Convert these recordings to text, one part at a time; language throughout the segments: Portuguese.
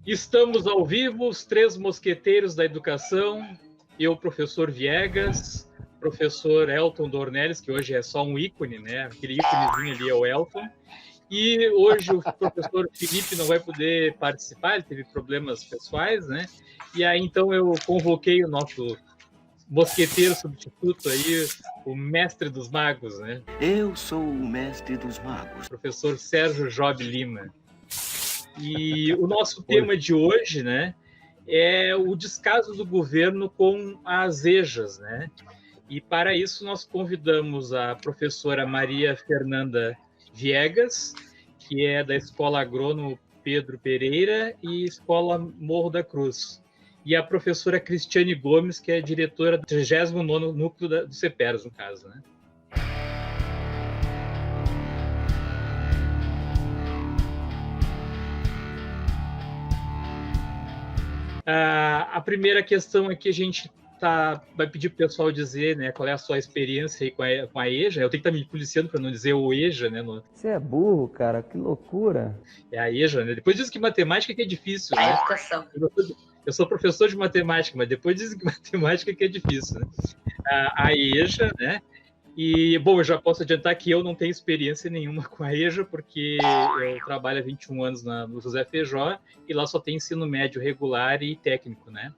Estamos ao vivo, os três mosqueteiros da educação, eu, professor Viegas, professor Elton Dornelles, que hoje é só um ícone, né? Aquele íconezinho ali é o Elton. E hoje o professor Felipe não vai poder participar, ele teve problemas pessoais, né? E aí então eu convoquei o nosso mosqueteiro substituto aí, o mestre dos magos, né? Eu sou o mestre dos magos. Professor Sérgio Job Lima. E o nosso tema de hoje, né, é o descaso do governo com as EJAs, né? E para isso nós convidamos a professora Maria Fernanda Viegas, que é da Escola Agrônomo Pedro Pereira e Escola Morro da Cruz. E a professora Cristiane Gomes, que é diretora do 39º Núcleo do CEPERS, no caso, né? A primeira questão é que a gente vai pedir para o pessoal dizer, né, qual é a sua experiência aí com a EJA. Eu tenho que estar me policiando para não dizer o EJA, né? Você é burro, cara, que loucura. É a EJA, né? Depois diz que matemática que é difícil, né? A educação. Eu sou professor de matemática, mas depois dizem que matemática que é difícil, né? A EJA, né? E, bom, eu já posso adiantar que eu não tenho experiência nenhuma com a EJA, porque eu trabalho há 21 anos no José Feijó, e lá só tem ensino médio regular e técnico, né?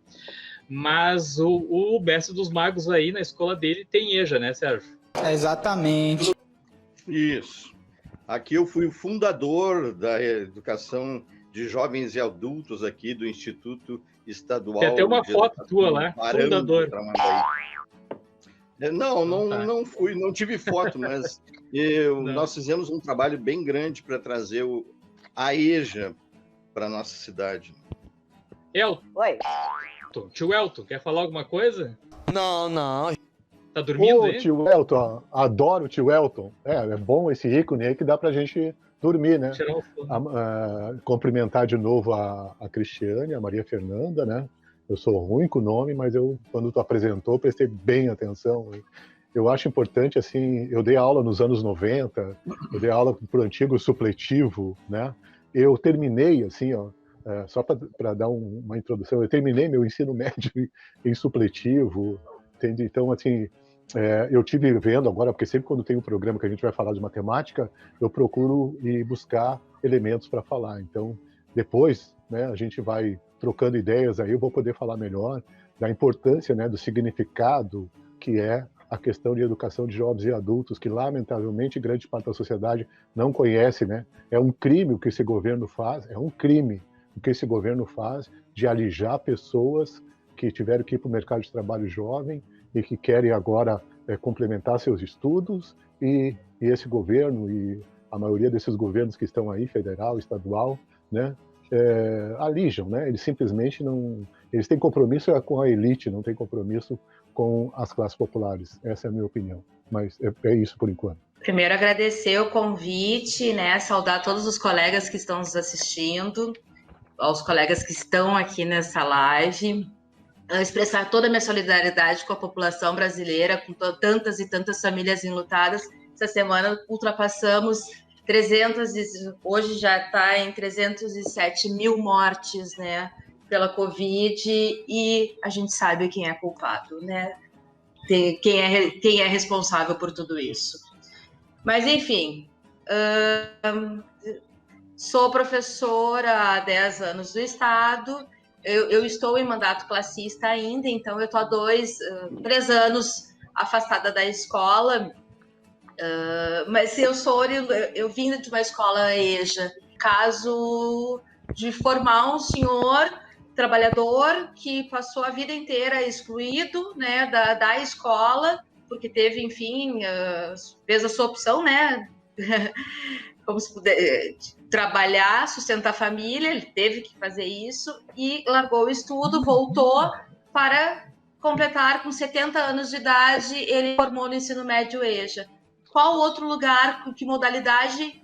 Mas o mestre dos magos aí, na escola dele, tem EJA, né, Sérgio? É exatamente. Isso. Aqui eu fui o fundador da educação de jovens e adultos aqui do Instituto Estadual. Tem até uma foto tua lá, fundador. Não fui, não tive foto, mas nós fizemos um trabalho bem grande para trazer a EJA para a nossa cidade. Elton. Oi. Tio Elton, quer falar alguma coisa? Não. Tá dormindo aí? Tio Elton, adoro o tio Elton. É bom esse ícone aí que dá pra gente dormir, né? Tirar um sono. Cumprimentar de novo a Cristiane, a Maria Fernanda, né? Eu sou ruim com o nome, mas quando tu apresentou, prestei bem atenção. Eu acho importante, assim, eu dei aula nos anos 90, eu dei aula para o antigo supletivo, né? Eu terminei, assim, só para dar uma introdução, eu terminei meu ensino médio em supletivo, entende? Então, assim, eu tive vendo agora, porque sempre quando tem um programa que a gente vai falar de matemática, eu procuro ir buscar elementos para falar. Então, depois, né, a gente vai trocando ideias aí, eu vou poder falar melhor da importância, né, do significado que é a questão de educação de jovens e adultos, que lamentavelmente grande parte da sociedade não conhece, né? É um crime o que esse governo faz, é um crime o que esse governo faz de alijar pessoas que tiveram que ir para o mercado de trabalho jovem e que querem agora complementar seus estudos, e esse governo e a maioria desses governos que estão aí, federal, estadual, né, alijam, né? Eles simplesmente não... Eles têm compromisso com a elite, não têm compromisso com as classes populares. Essa é a minha opinião. Mas é isso por enquanto. Primeiro, agradecer o convite, né? Saudar todos os colegas que estão nos assistindo, aos colegas que estão aqui nessa live. Expressar toda a minha solidariedade com a população brasileira, com tantas e tantas famílias enlutadas. Essa semana ultrapassamos 300, hoje já está em 307 mil mortes, né, pela Covid, e a gente sabe quem é culpado, né? Quem é responsável por tudo isso. Mas, enfim, sou professora há 10 anos do Estado, eu estou em mandato classista ainda, então eu estou há 3 anos afastada da escola. Mas eu vim de uma escola EJA, caso de formar um senhor trabalhador que passou a vida inteira excluído, né, da escola, porque teve, enfim, fez a sua opção, né, como se puder trabalhar, sustentar a família, ele teve que fazer isso e largou o estudo, voltou para completar com 70 anos de idade, ele formou no ensino médio EJA. Qual outro lugar, que modalidade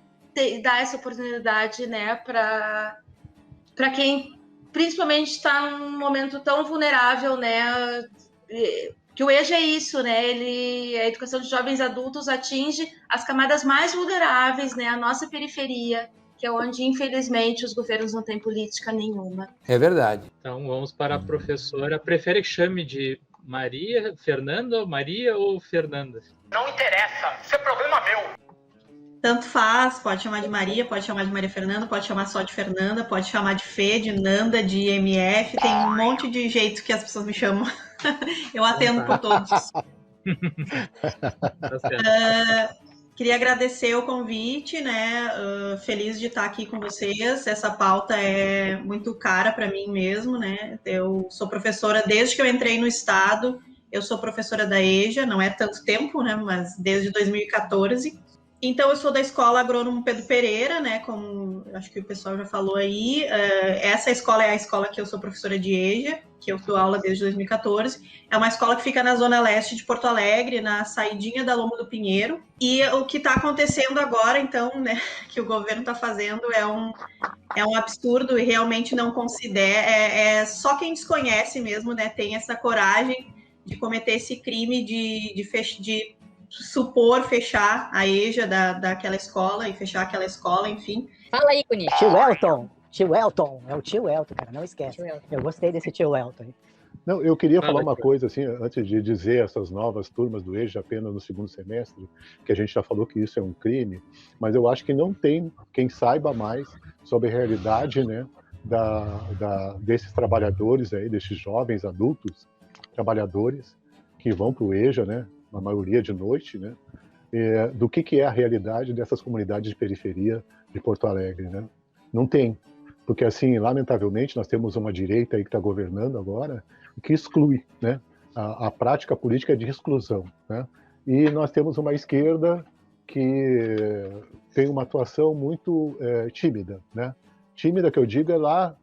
dá essa oportunidade, né, para quem principalmente está num momento tão vulnerável, né, que o EJA é isso, né, a educação de jovens adultos atinge as camadas mais vulneráveis, né, a nossa periferia, que é onde, infelizmente, os governos não têm política nenhuma. É verdade. Então vamos para a professora. Prefere que chame de Maria, Fernanda, Maria ou Fernanda? Não interessa, isso é problema meu. Tanto faz, pode chamar de Maria, pode chamar de Maria Fernanda, pode chamar só de Fernanda, pode chamar de Fê, de Nanda, de MF, tem um monte de jeito que as pessoas me chamam. Eu atendo por todos. Tá certo. Queria agradecer o convite, né? Feliz de estar aqui com vocês. Essa pauta é muito cara para mim mesmo, né? Eu sou professora desde que eu entrei no Estado. Eu sou professora da EJA, não é tanto tempo, né? Mas desde 2014. Então, eu sou da Escola Agrônomo Pedro Pereira, né? Como acho que o pessoal já falou aí. Essa escola é a escola que eu sou professora de EJA, que eu dou aula desde 2014. É uma escola que fica na zona leste de Porto Alegre, na saidinha da Lombo do Pinheiro. E o que está acontecendo agora, então, né, que o governo está fazendo é um absurdo e realmente não considera. Só quem desconhece mesmo, né, tem essa coragem de cometer esse crime de supor fechar a EJA daquela escola e fechar aquela escola, enfim. Fala aí, Cuni. Tio Elton, é o tio Elton, cara, não esquece. Eu gostei desse tio Elton. Não, eu queria falar uma coisa, assim, antes de dizer essas novas turmas do EJA apenas no segundo semestre, que a gente já falou que isso é um crime, mas eu acho que não tem quem saiba mais sobre a realidade, né, desses trabalhadores aí, desses jovens adultos trabalhadores que vão para o EJA, né, a maioria de noite, né, do que é a realidade dessas comunidades de periferia de Porto Alegre, né? Não tem, porque assim, lamentavelmente, nós temos uma direita aí que está governando agora que exclui, né, a prática política de exclusão, né? E nós temos uma esquerda que tem uma atuação muito tímida, né? Tímida que eu digo é lá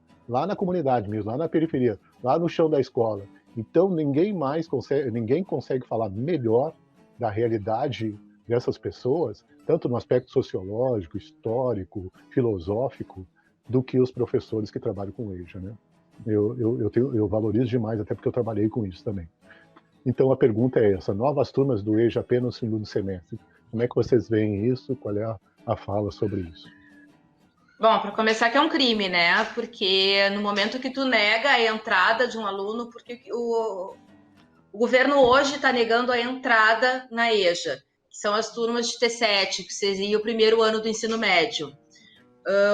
na comunidade mesmo, lá na periferia, lá no chão da escola. Então ninguém consegue falar melhor da realidade dessas pessoas, tanto no aspecto sociológico, histórico, filosófico, do que os professores que trabalham com EJA, né? Eu valorizo demais, até porque eu trabalhei com isso também. Então a pergunta é essa: novas turmas do EJA apenas no segundo semestre. Como é que vocês veem isso? Qual é a fala sobre isso? Bom, para começar, que é um crime, né? Porque no momento que tu nega a entrada de um aluno, porque o governo hoje está negando a entrada na EJA, que são as turmas de T7, que seria o primeiro ano do ensino médio.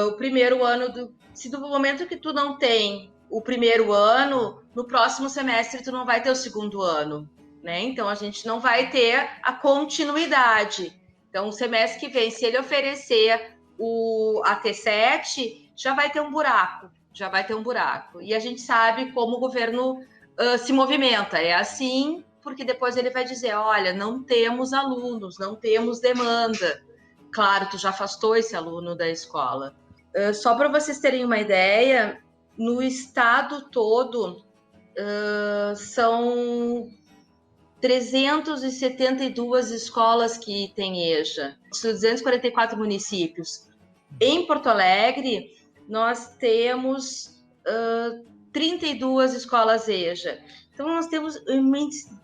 O primeiro ano, se do momento que tu não tem o primeiro ano, no próximo semestre tu não vai ter o segundo ano, né? Então a gente não vai ter a continuidade. Então o semestre que vem, se ele oferecer a T7, já vai ter um buraco. E a gente sabe como o governo se movimenta. É assim, porque depois ele vai dizer, olha, não temos alunos, não temos demanda. Claro, tu já afastou esse aluno da escola. Só para vocês terem uma ideia, no estado todo, são 372 escolas que têm EJA, 244 municípios. Em Porto Alegre, nós temos 32 escolas EJA. Então, nós temos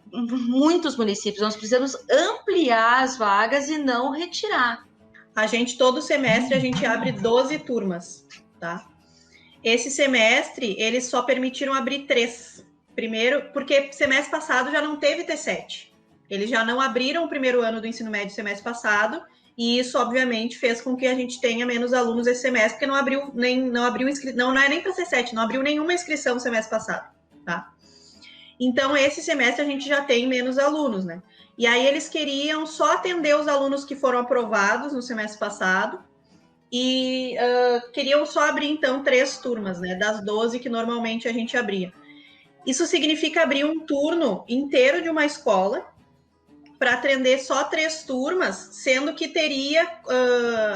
muitos municípios, nós precisamos ampliar as vagas e não retirar. A gente, todo semestre, a gente abre 12 turmas, tá? Esse semestre, eles só permitiram abrir 3. Primeiro, porque semestre passado já não teve T7. Eles já não abriram o primeiro ano do ensino médio semestre passado, e isso, obviamente, fez com que a gente tenha menos alunos esse semestre, porque não é nem para T7, não abriu nenhuma inscrição no semestre passado, tá? Então, esse semestre a gente já tem menos alunos, né? E aí eles queriam só atender os alunos que foram aprovados no semestre passado, e queriam só abrir, então, 3 turmas, né? Das 12 que normalmente a gente abria. Isso significa abrir um turno inteiro de uma escola para atender só 3 turmas, sendo que teria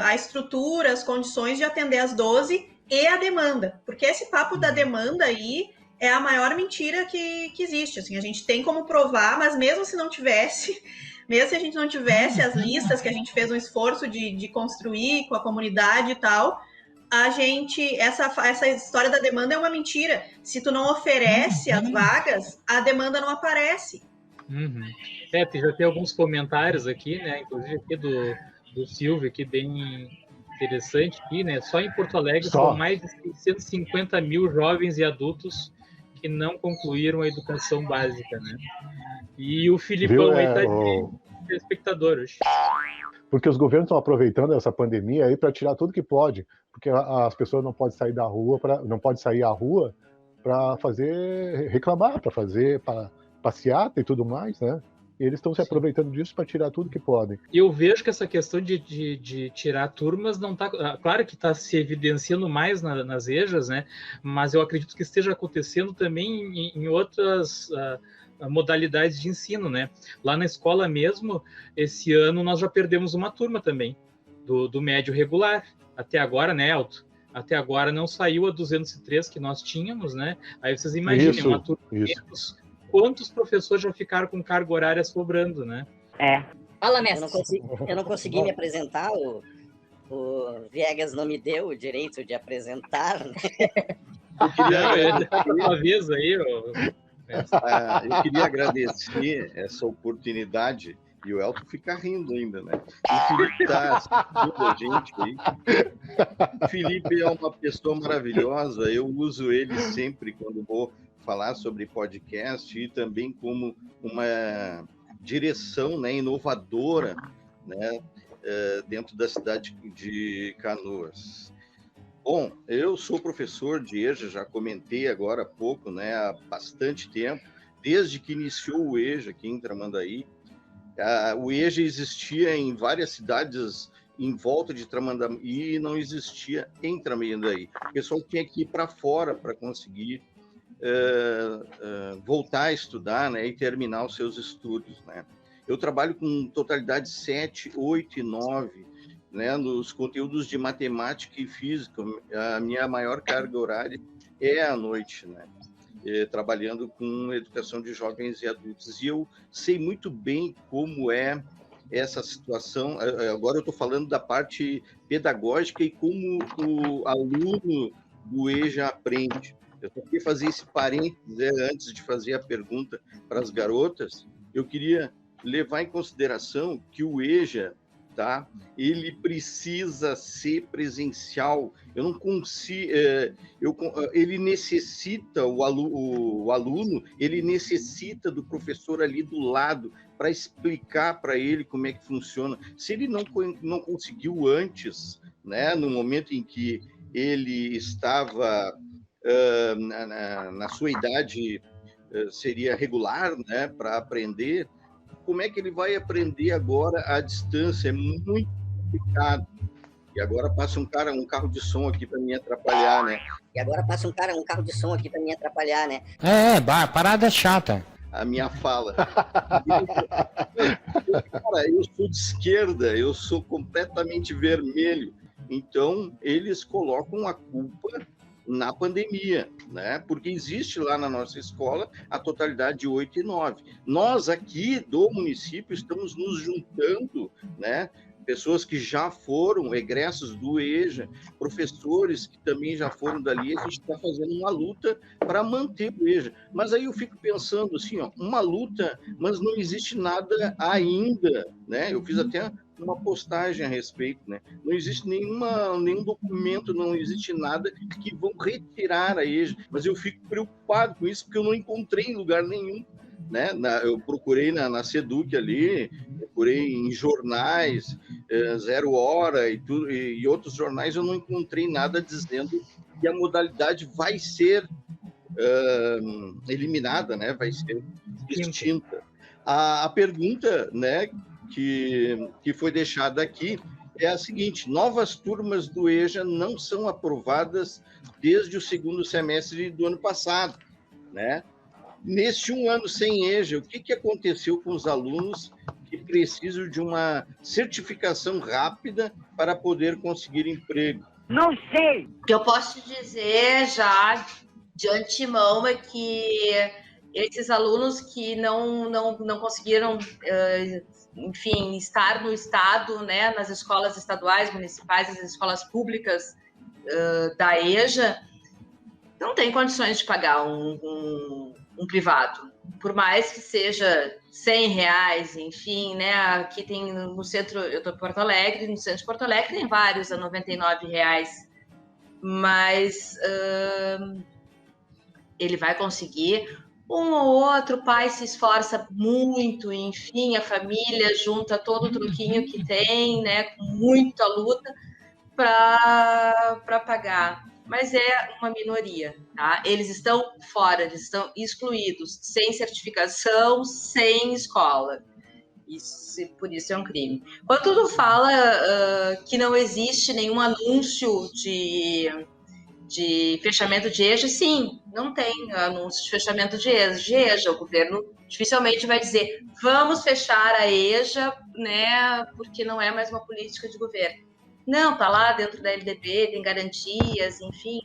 a estrutura, as condições de atender as 12 e a demanda. Porque esse papo da demanda aí é a maior mentira que existe. Assim, a gente tem como provar, mas mesmo se não tivesse, mesmo se a gente não tivesse as listas que a gente fez um esforço de construir com a comunidade e tal, a gente, essa história da demanda é uma mentira. Se tu não oferece as vagas, a demanda não aparece. Já tem alguns comentários aqui, né? Inclusive aqui do Silvio, aqui bem interessante aqui, né? Só em Porto Alegre Só. são mais de 650 mil jovens e adultos que não concluíram a educação básica, né? E o Filipão aí tá de espectador hoje. Porque os governos estão aproveitando essa pandemia aí para tirar tudo que pode, porque as pessoas não podem sair da rua, não podem sair à rua para reclamar, para passeata e tudo mais, né? E eles estão se aproveitando disso para tirar tudo que podem. Eu vejo que essa questão de tirar turmas não está... Claro que está se evidenciando mais nas EJAs, né? Mas eu acredito que esteja acontecendo também em outras modalidades de ensino, né? Lá na escola mesmo, esse ano nós já perdemos uma turma também, do médio regular. Até agora, né, Elton? Até agora não saiu a 203 que nós tínhamos, né? Aí vocês imaginem, uma turma menos... Quantos professores já ficaram com carga horária sobrando, né? Fala, mestre. Eu não consegui me apresentar, o Viegas não me deu o direito de apresentar, né? Uma vez aí, eu queria agradecer essa oportunidade, e o Elton fica rindo ainda, né? O Felipe está assistindo a gente aí. O Felipe é uma pessoa maravilhosa, eu uso ele sempre quando vou falar sobre podcast e também como uma direção, né, inovadora, né, dentro da cidade de Canoas. Bom, eu sou professor de EJA, já comentei agora há pouco, né, há bastante tempo, desde que iniciou o EJA aqui em Tramandaí. O EJA existia em várias cidades em volta de Tramandaí e não existia em Tramandaí. O pessoal tinha que ir para fora para conseguir voltar a estudar, né, e terminar os seus estudos, né. Eu trabalho com totalidade 7, 8 e 9, né, nos conteúdos de matemática e física. A minha maior carga horária é à noite, né, trabalhando com educação de jovens e adultos. E eu sei muito bem como é essa situação. Agora eu estou falando da parte pedagógica e como o aluno do EJA aprende. Eu queria fazer esse parênteses antes de fazer a pergunta para as garotas. Eu queria levar em consideração que o EJA, tá, ele precisa ser presencial. Eu não consigo, ele necessita, o aluno, ele necessita do professor ali do lado para explicar para ele como é que funciona. Se ele não conseguiu antes, né, no momento em que ele estava na sua idade seria regular, né, para aprender, como é que ele vai aprender agora à distância? É muito complicado. E agora passa um carro de som aqui para me atrapalhar, né? Parada chata. A minha fala. Cara, eu sou de esquerda, eu sou completamente vermelho. Então, eles colocam a culpa na pandemia, né? Porque existe lá na nossa escola a totalidade de 8 e 9. Nós aqui do município estamos nos juntando, né? Pessoas que já foram egressos do EJA, professores que também já foram dali, a gente está fazendo uma luta para manter o EJA. Mas aí eu fico pensando assim, ó, uma luta, mas não existe nada ainda, né? Eu fiz até uma postagem a respeito, né? Não existe nenhum documento, não existe nada que vão retirar a EJA, mas eu fico preocupado com isso, porque eu não encontrei em lugar nenhum, né? Eu procurei na SEDUC ali, procurei em jornais, Zero Hora e outros jornais, eu não encontrei nada dizendo que a modalidade vai ser eliminada, né? Vai ser extinta. A pergunta, né, que foi deixada aqui é a seguinte: novas turmas do EJA não são aprovadas desde o segundo semestre do ano passado, né? Neste um ano sem EJA, o que aconteceu com os alunos que precisam de uma certificação rápida para poder conseguir emprego? Não sei! O que eu posso dizer já de antemão é que esses alunos que não conseguiram, enfim, estar no estado, né, nas escolas estaduais, municipais, nas escolas públicas da EJA, não tem condições de pagar um privado. por mais que seja R$100, enfim, né? Aqui tem no centro, eu estou em Porto Alegre, no centro de Porto Alegre tem vários a R$99, mas ele vai conseguir. Um ou outro pai se esforça muito, enfim, a família junta todo o troquinho que tem, né? Com muita luta para pagar. Mas é uma minoria, tá? Eles estão fora, eles estão excluídos, sem certificação, sem escola. Por isso é um crime. Quando tu fala que não existe nenhum anúncio de fechamento de EJA, sim, não tem anúncio de fechamento de EJA. O governo dificilmente vai dizer vamos fechar a EJA, né, porque não é mais uma política de governo. Não, tá lá dentro da LDB, tem garantias, enfim.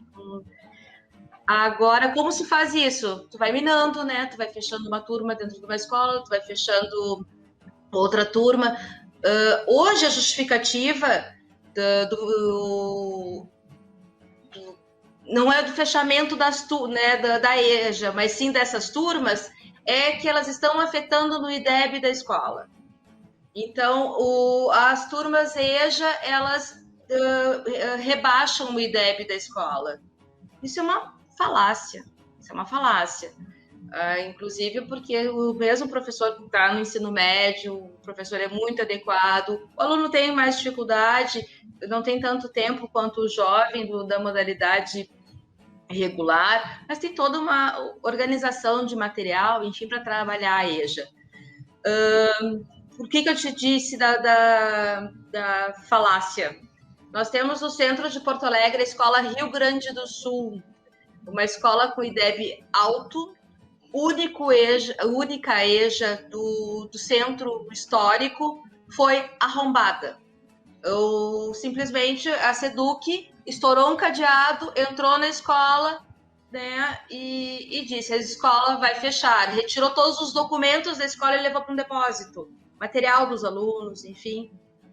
Agora, como se faz isso? Tu vai minando, né? Tu vai fechando uma turma dentro de uma escola, tu vai fechando outra turma. Hoje, a justificativa não é do fechamento da EJA, mas sim dessas turmas, é que elas estão afetando no IDEB da escola. Então, as turmas EJA, elas rebaixam o IDEB da escola. Isso é uma falácia. Inclusive porque o mesmo professor que está no ensino médio, o professor é muito adequado, o aluno tem mais dificuldade, não tem tanto tempo quanto o jovem da modalidade regular, mas tem toda uma organização de material, enfim, para trabalhar a EJA. Por que eu te disse da falácia? Nós temos no centro de Porto Alegre a Escola Rio Grande do Sul, uma escola com IDEB alto, única EJA do centro histórico, foi arrombada. Simplesmente a SEDUC estourou um cadeado, entrou na escola, né, e disse, a escola vai fechar. Retirou todos os documentos da escola e levou para um depósito. Material dos alunos, enfim,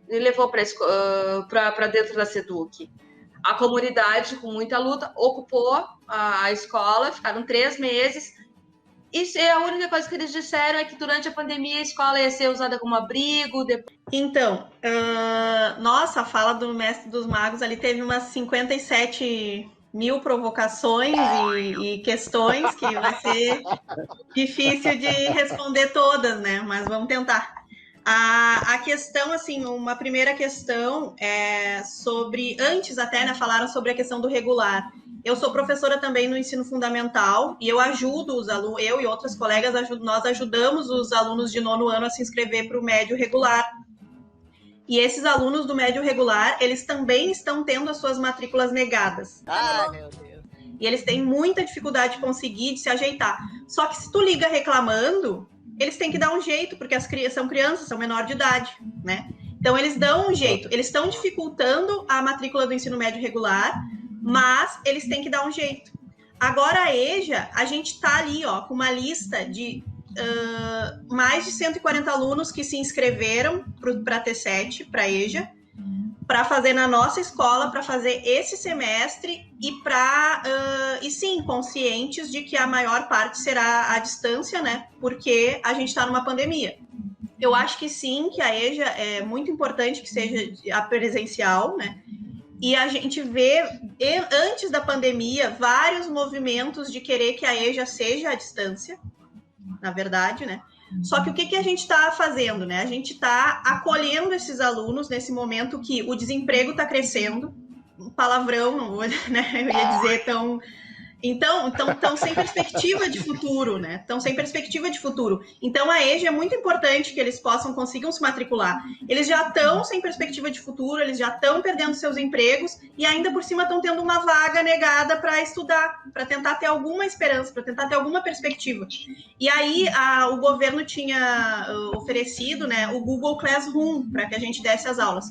e levou para dentro da SEDUC. A comunidade, com muita luta, ocupou a escola, ficaram 3 meses, e a única coisa que eles disseram é que durante a pandemia a escola ia ser usada como abrigo. Então, nossa, a fala do Mestre dos Magos ali teve umas 57 mil provocações e questões que vai ser difícil de responder todas, né? Mas vamos tentar. A questão, assim, uma primeira questão é sobre, antes até, né, falaram sobre a questão do regular. Eu sou professora também no ensino fundamental e eu ajudo os alunos, eu e outras colegas, nós ajudamos os alunos de 9º ano a se inscrever para o médio regular. E esses alunos do médio regular, eles também estão tendo as suas matrículas negadas. Meu Deus. E eles têm muita dificuldade de conseguir, de se ajeitar. Só que se tu liga reclamando, eles têm que dar um jeito, porque são crianças, são menor de idade, né? Então, eles dão um jeito. Eles estão dificultando a matrícula do ensino médio regular, mas eles têm que dar um jeito. Agora, a EJA, a gente está ali, ó, com uma lista de mais de 140 alunos que se inscreveram para T7, para a EJA, para fazer na nossa escola, para fazer esse semestre e sim, conscientes de que a maior parte será à distância, né? Porque a gente está numa pandemia. Eu acho que sim, que a EJA é muito importante que seja a presencial, né? E a gente vê, antes da pandemia, vários movimentos de querer que a EJA seja à distância, na verdade, né? Só que o que a gente está fazendo, né? A gente está acolhendo esses alunos nesse momento que o desemprego está crescendo, um palavrão, não vou, né? Eu ia dizer tão... Então, estão sem perspectiva de futuro, né? Estão sem perspectiva de futuro. Então, a EJA é muito importante que eles consigam se matricular. Eles já estão sem perspectiva de futuro, eles já estão perdendo seus empregos e ainda por cima estão tendo uma vaga negada para estudar, para tentar ter alguma esperança, para tentar ter alguma perspectiva. E aí, o governo tinha oferecido, né, o Google Classroom para que a gente desse as aulas.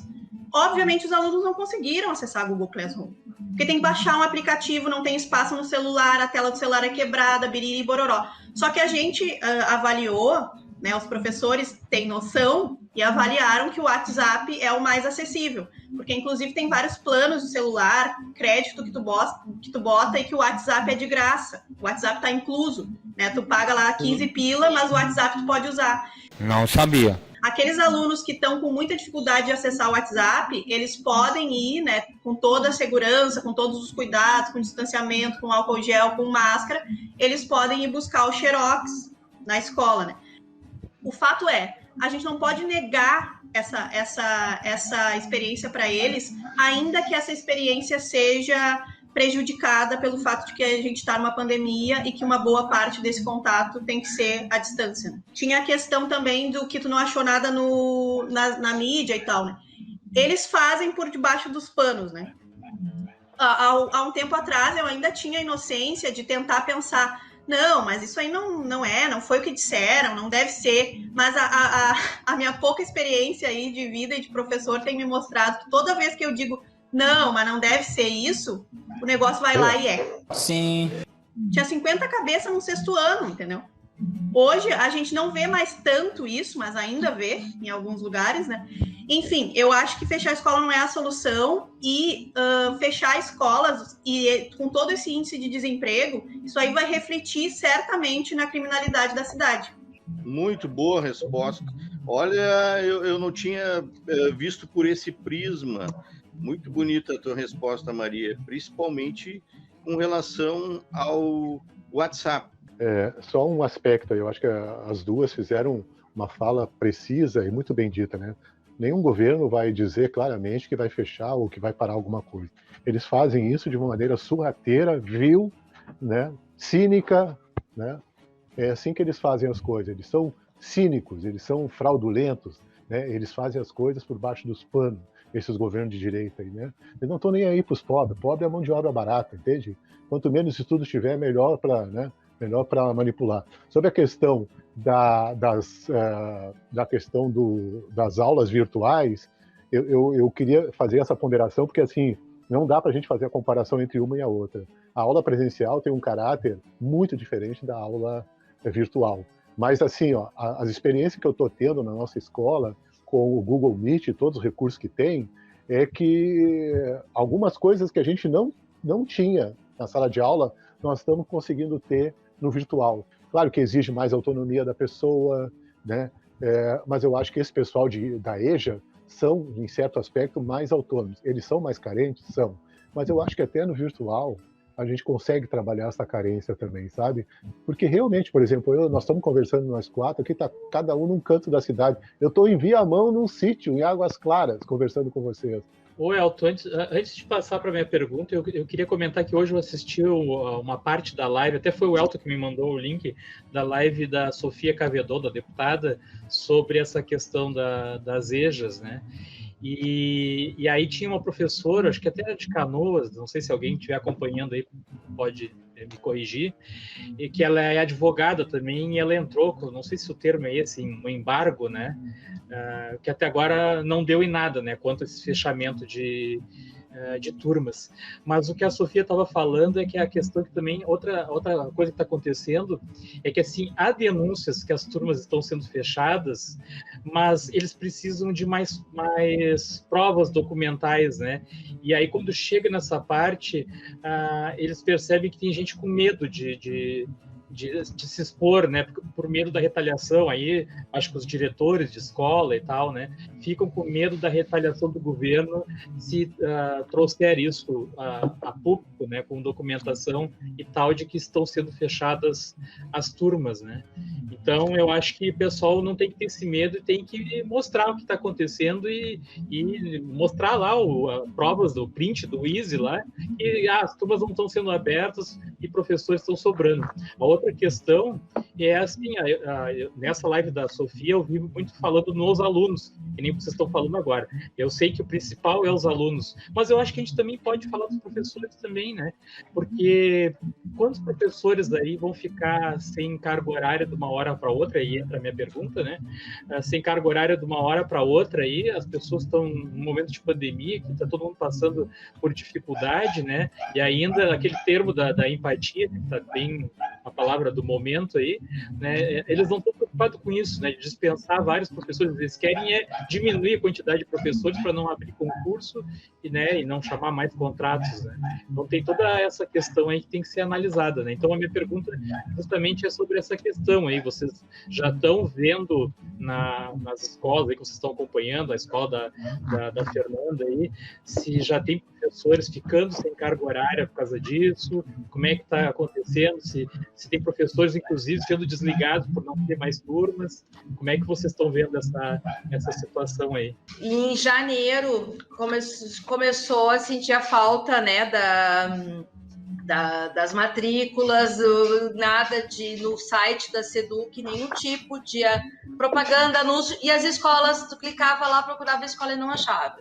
Obviamente, os alunos não conseguiram acessar o Google Classroom, porque tem que baixar um aplicativo, não tem espaço no celular, a tela do celular é quebrada, biriri, bororó. Só que a gente avaliou, né, os professores têm noção e avaliaram que o WhatsApp é o mais acessível, porque inclusive tem vários planos de celular, crédito que tu bota e que o WhatsApp é de graça. O WhatsApp está incluso, né? Tu paga lá 15 pila, mas o WhatsApp tu pode usar. Não sabia. Aqueles alunos que estão com muita dificuldade de acessar o WhatsApp, eles podem ir, né, com toda a segurança, com todos os cuidados, com distanciamento, com álcool gel, com máscara, eles podem ir buscar o Xerox na escola, né? O fato é, a gente não pode negar essa experiência para eles, ainda que essa experiência seja prejudicada pelo fato de que a gente está numa pandemia e que uma boa parte desse contato tem que ser à distância. Né? Tinha a questão também do que tu não achou nada na mídia e tal, né? Eles fazem por debaixo dos panos, né? Há um tempo atrás eu ainda tinha a inocência de tentar pensar, não, mas isso aí não foi o que disseram, não deve ser. Mas a minha pouca experiência aí de vida e de professor tem me mostrado que toda vez que eu digo não, mas não deve ser isso, o negócio vai lá e é. Sim. Tinha 50 cabeças no 6º ano, entendeu? Hoje a gente não vê mais tanto isso, mas ainda vê em alguns lugares, né? Enfim, eu acho que fechar a escola não é a solução e fechar escolas e com todo esse índice de desemprego, isso aí vai refletir certamente na criminalidade da cidade. Muito boa resposta. Olha, eu não tinha visto por esse prisma. Muito bonita a tua resposta, Maria, principalmente com relação ao WhatsApp. Só um aspecto, eu acho que as duas fizeram uma fala precisa e muito bem dita, né? Nenhum governo vai dizer claramente que vai fechar ou que vai parar alguma coisa. Eles fazem isso de uma maneira sorrateira, vil, né? Cínica, né? É assim que eles fazem as coisas. Eles são cínicos, eles são fraudulentos, né? Eles fazem as coisas por baixo dos panos, esses governos de direita aí, né? Eles não estão nem aí para os pobres. Pobre é mão de obra barata, entende? Quanto menos estudo tiver, melhor para, né? Melhor para manipular. Sobre a questão das aulas virtuais, eu queria fazer essa ponderação, porque assim, não dá para a gente fazer a comparação entre uma e a outra. A aula presencial tem um caráter muito diferente da aula virtual. Mas assim, ó, as experiências que eu estou tendo na nossa escola, com o Google Meet e todos os recursos que tem, é que algumas coisas que a gente não tinha na sala de aula, nós estamos conseguindo ter no virtual. Claro que exige mais autonomia da pessoa, né? Mas eu acho que esse pessoal da EJA são, em certo aspecto, mais autônomos. Eles são mais carentes? São. Mas eu acho que até no virtual a gente consegue trabalhar essa carência também, sabe? Porque realmente, por exemplo, nós estamos conversando nós 4, aqui está cada um num canto da cidade. Eu estou em Viamão, num sítio, em Águas Claras, conversando com vocês. Ô, Elton, antes de passar para a minha pergunta, eu queria comentar que hoje eu assisti uma parte da live, até foi o Elton que me mandou o link da live da Sofia Cavedon, da deputada, sobre essa questão das EJAs, né? E aí tinha uma professora, acho que até era de Canoas, não sei se alguém estiver acompanhando aí pode me corrigir, e que ela é advogada também, e ela entrou, não sei se o termo é esse, um embargo, né? Que até agora não deu em nada, né? Quanto a esse fechamento de turmas. Mas o que a Sofia estava falando é que a questão que também, outra coisa que está acontecendo é que, assim, há denúncias que as turmas estão sendo fechadas, mas eles precisam de mais provas documentais, né? E aí, quando chega nessa parte, eles percebem que tem gente com medo de se expor, né, por medo da retaliação. Aí acho que os diretores de escola e tal, né, ficam com medo da retaliação do governo se trouxer isso a público, né, com documentação e tal, de que estão sendo fechadas as turmas, né. Então eu acho que o pessoal não tem que ter esse medo e tem que mostrar o que está acontecendo e mostrar lá provas do print do Easy lá, que as turmas não estão sendo abertas e professores estão sobrando. A outra questão é assim, nessa live da Sofia eu vi muito falando nos alunos, que nem vocês estão falando agora. Eu sei que o principal é os alunos, mas eu acho que a gente também pode falar dos professores também, né? Porque quantos professores aí vão ficar sem carga horária de uma hora para outra? Aí entra a minha pergunta, né? Sem carga horária de uma hora para outra, aí as pessoas estão num momento de pandemia, que está todo mundo passando por dificuldade, né? E ainda aquele termo da empatia, que está bem a palavra do momento aí, né? Eles não estão preocupados preocupado com isso, né, de dispensar vários professores. Eles querem diminuir a quantidade de professores para não abrir concurso e, né, e não chamar mais contratos, né? Então tem toda essa questão aí que tem que ser analisada, né? Então a minha pergunta justamente é sobre essa questão aí. Vocês já estão vendo nas escolas aí que vocês estão acompanhando, a escola da Fernanda aí, se já tem professores ficando sem carga horária por causa disso, como é que está acontecendo, se tem professores, inclusive, sendo desligados por não ter mais turmas, como é que vocês estão vendo essa situação aí? Em janeiro, começou a sentir a falta, né, das matrículas, nada no site da SEDUC, nenhum tipo de propaganda, anúncio, e as escolas, tu clicava lá, procurava a escola e não achava.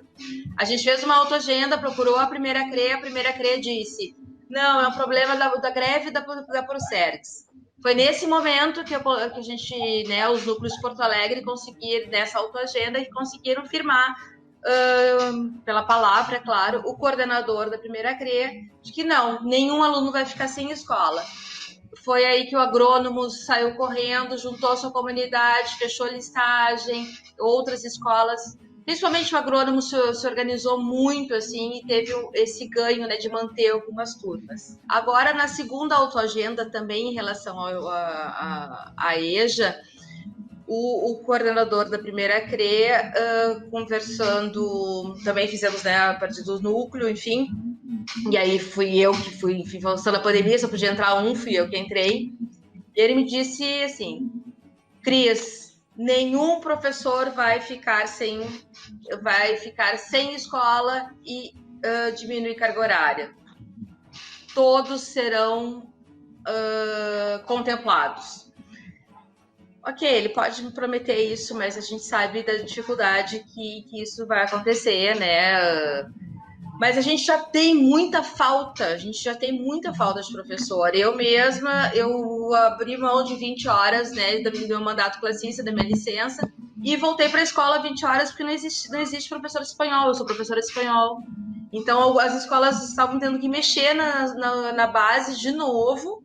A gente fez uma autoagenda, procurou a primeira CRE disse, não, é um problema da greve da Procergs. Foi nesse momento que a gente, né, os núcleos de Porto Alegre conseguiram, nessa autoagenda, e conseguiram firmar, pela palavra, é claro, o coordenador da primeira CRE, de que não, nenhum aluno vai ficar sem escola. Foi aí que o agrônomo saiu correndo, juntou sua comunidade, fechou listagem, outras escolas, principalmente o agrônomo se organizou muito, assim, e teve esse ganho, né, de manter algumas turmas. Agora, na segunda autoagenda, também em relação à EJA, o coordenador da primeira CRE, conversando, também fizemos, né, a partir do núcleo, enfim, e aí fui eu que fui falando da pandemia, só podia entrar fui eu que entrei, e ele me disse assim, Cris, nenhum professor vai ficar sem escola e diminuir carga horária. Todos serão contemplados. Ok, ele pode me prometer isso, mas a gente sabe da dificuldade que isso vai acontecer, né? Mas a gente já tem muita falta, de professor. Eu mesma, eu abri mão de 20 horas, né, do meu mandato classista, da minha licença, e voltei para a escola 20 horas porque não existe professor espanhol, eu sou professora de espanhol. Então, as escolas estavam tendo que mexer na base de novo,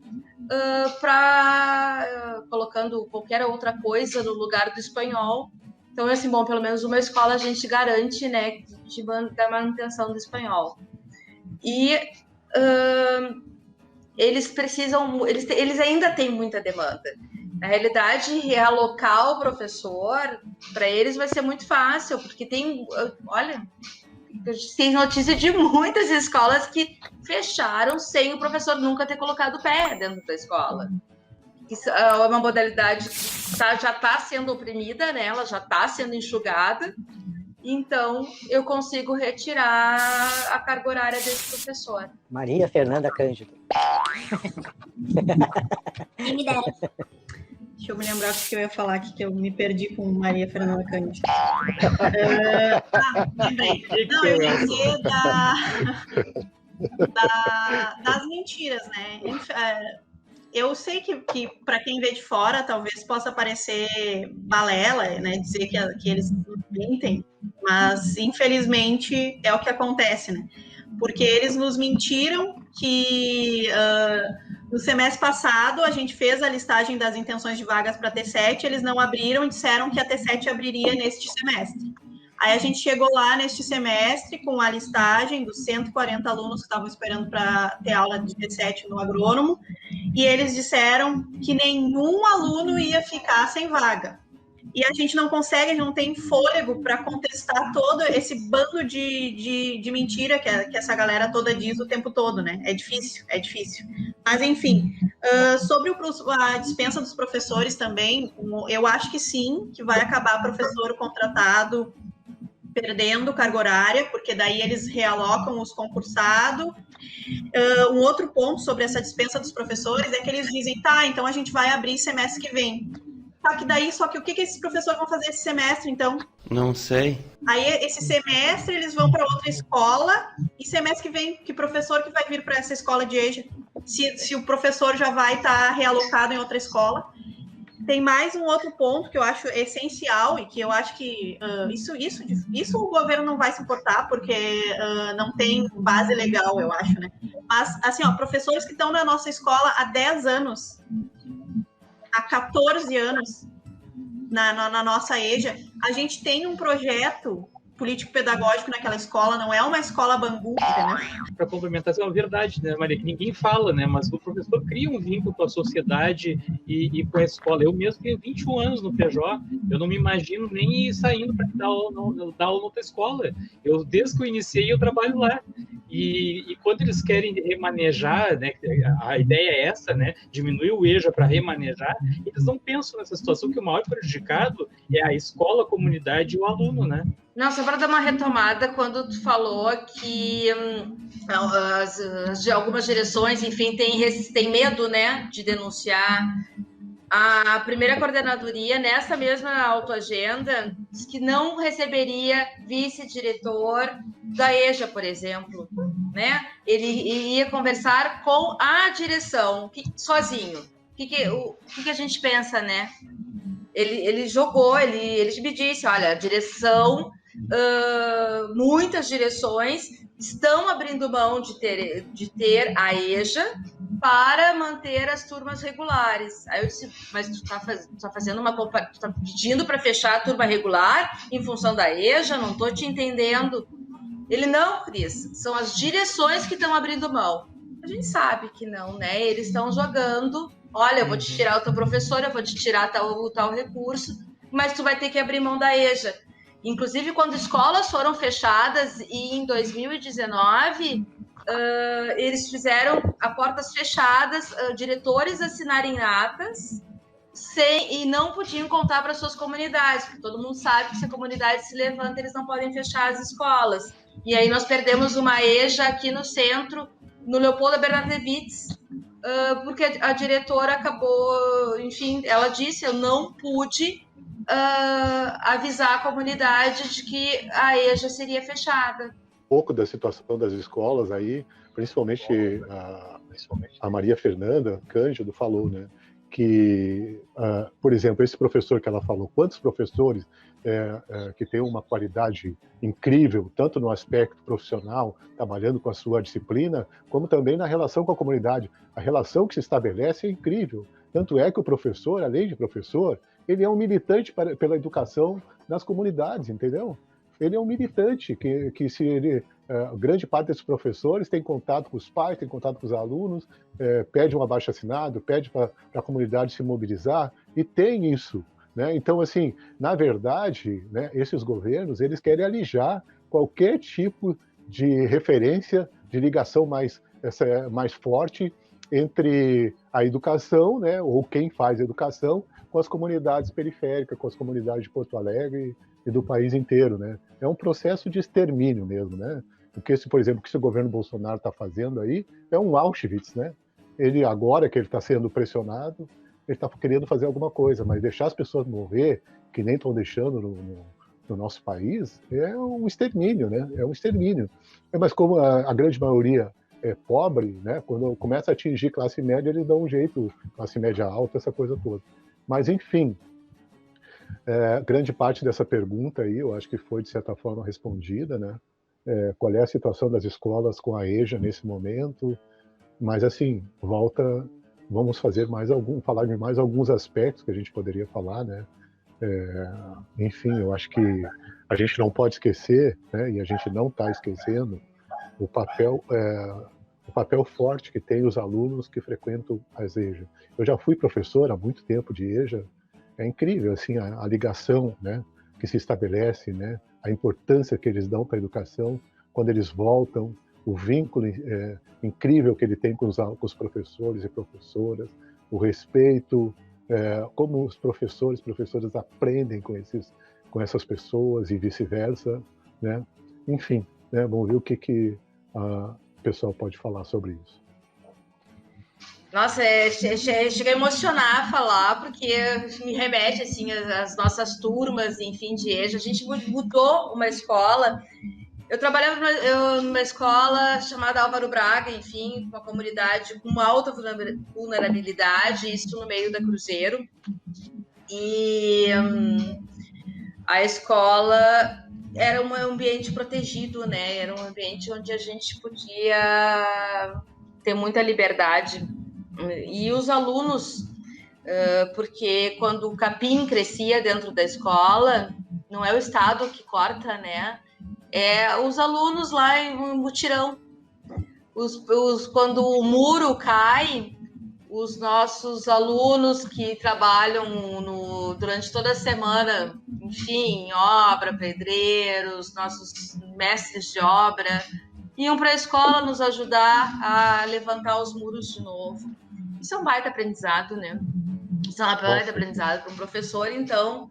colocando qualquer outra coisa no lugar do espanhol. Então, assim, bom, pelo menos uma escola a gente garante, né, da manutenção do espanhol. E eles ainda têm muita demanda. Na realidade, realocar o professor, para eles vai ser muito fácil, porque tem notícia de muitas escolas que fecharam sem o professor nunca ter colocado o pé dentro da escola. Isso é uma modalidade que já está sendo oprimida, né? Ela já está sendo enxugada, então eu consigo retirar a carga horária desse professor. Maria Fernanda Cândido. Quem me dera. Deixa eu me lembrar o que eu ia falar aqui, que eu me perdi com Maria Fernanda Cândido. Lembrei. Não, eu ia dizer das mentiras, né? Eu sei que para quem vê de fora, talvez possa parecer balela, né? Dizer que eles mentem, mas infelizmente é o que acontece, né? Porque eles nos mentiram que no semestre passado a gente fez a listagem das intenções de vagas para T7, eles não abriram e disseram que a T7 abriria neste semestre. Aí a gente chegou lá neste semestre com a listagem dos 140 alunos que estavam esperando para ter aula de T7 no agrônomo, e eles disseram que nenhum aluno ia ficar sem vaga. E a gente não consegue, a gente não tem fôlego para contestar todo esse bando de mentira que essa galera toda diz o tempo todo, né? É difícil. Mas, enfim, sobre a dispensa dos professores também, eu acho que sim, que vai acabar professor contratado perdendo carga horária, porque daí eles realocam os concursados. Um outro ponto sobre essa dispensa dos professores é que eles dizem, tá, então a gente vai abrir semestre que vem. Só que o que esses professores vão fazer esse semestre, então? Não sei. Aí, esse semestre, eles vão para outra escola, e semestre que vem, que professor que vai vir para essa escola de EJA? Se o professor já vai estar realocado em outra escola. Tem mais um outro ponto que eu acho essencial, e que eu acho que isso o governo não vai suportar, porque não tem base legal, eu acho, né? Mas, assim, professores que estão na nossa escola há 10 anos, há 14 anos, na nossa EJA, a gente tem um projeto político-pedagógico naquela escola, não é uma escola Bangu, entendeu? Para complementar, isso é uma verdade, né, Maria? Que ninguém fala, né? Mas o professor cria um vínculo com a sociedade e com a escola. Eu mesmo tenho 21 anos no PJ, eu não me imagino nem saindo para dar aula em outra escola. Desde que eu iniciei, eu trabalho lá. E quando eles querem remanejar, né, a ideia é essa, né, diminuir o EJA para remanejar, eles não pensam nessa situação que o maior prejudicado é a escola, a comunidade e o aluno, né? Não, só para dar uma retomada, quando tu falou que algumas direções, enfim, têm medo, né, de denunciar. A primeira coordenadoria, nessa mesma autoagenda, disse que não receberia vice-diretor da EJA, por exemplo, né? Ele ia conversar com a direção, sozinho. O que a gente pensa, né? Ele jogou, ele me disse, olha, a direção, muitas direções estão abrindo mão de ter a EJA para manter as turmas regulares. Aí eu disse, mas tu tá fazendo tu tá pedindo para fechar a turma regular em função da EJA? Não tô te entendendo. Ele, não, Cris, são as direções que estão abrindo mão. A gente sabe que não, né? Eles estão jogando, olha, eu vou te tirar o teu professor, eu vou te tirar tal recurso, mas tu vai ter que abrir mão da EJA. Inclusive, quando escolas foram fechadas e em 2019, eles fizeram a portas fechadas, diretores assinarem atas e não podiam contar para suas comunidades, porque todo mundo sabe que se a comunidade se levanta, eles não podem fechar as escolas. E aí nós perdemos uma EJA aqui no centro, no Leopoldo Bernardevitz, porque a diretora acabou, enfim, ela disse, eu não pude avisar a comunidade de que a EJA seria fechada. Um pouco da situação das escolas aí, principalmente a Maria Fernanda Cândido falou, né, que, por exemplo, esse professor que ela falou, quantos professores que têm uma qualidade incrível, tanto no aspecto profissional, trabalhando com a sua disciplina, como também na relação com a comunidade. A relação que se estabelece é incrível. Tanto é que o professor, além de professor, ele é um militante pela educação nas comunidades, entendeu? Ele é um militante que se ele, grande parte desses professores tem contato com os pais, tem contato com os alunos, pede um abaixo-assinado, pede para a comunidade se mobilizar, e tem isso, né? Então, assim, na verdade, né, esses governos, eles querem alijar qualquer tipo de referência, de ligação mais forte entre a educação, né, ou quem faz a educação, com as comunidades periféricas, com as comunidades de Porto Alegre e do país inteiro, né? É um processo de extermínio mesmo, né? Porque, por exemplo, o que o governo Bolsonaro está fazendo aí é um Auschwitz, né? Ele, agora que ele está sendo pressionado, ele está querendo fazer alguma coisa, mas deixar as pessoas morrer, que nem estão deixando no nosso país, é um extermínio, né? É um extermínio. Mas como a grande maioria é pobre, né? Quando começa a atingir classe média, eles dão um jeito, classe média alta, essa coisa toda. Mas, enfim, grande parte dessa pergunta aí, eu acho que foi, de certa forma, respondida, né? Qual é a situação das escolas com a EJA nesse momento? Mas, assim, vamos falar de mais alguns aspectos que a gente poderia falar, né? Enfim, eu acho que a gente não pode esquecer, né? E a gente não está esquecendo o papel forte que tem os alunos que frequentam as EJA. Eu já fui professor há muito tempo de EJA, é incrível assim, a ligação, né, que se estabelece, né, a importância que eles dão para a educação, quando eles voltam, o vínculo incrível que ele tem com os professores e professoras, o respeito, como os professores e professoras aprendem com essas pessoas e vice-versa, né? Enfim, né, vamos ver o que o pessoal pode falar sobre isso. Nossa, chega a emocionar falar, porque me remete assim às nossas turmas, enfim, de EJA. A gente mudou uma escola. Eu trabalhava numa escola chamada Álvaro Braga, enfim, uma comunidade com uma alta vulnerabilidade, isso no meio da Cruzeiro. E a escola era um ambiente protegido, né? Era um ambiente onde a gente podia ter muita liberdade. E os alunos porque quando o capim crescia dentro da escola, não é o Estado que corta, né? É os alunos lá em mutirão. Quando o muro cai, os nossos alunos que trabalham durante toda a semana, enfim, em obra, pedreiros, nossos mestres de obra, iam para a escola nos ajudar a levantar os muros de novo. Isso é um baita aprendizado, né? Isso é um baita aprendizado para um professor, então,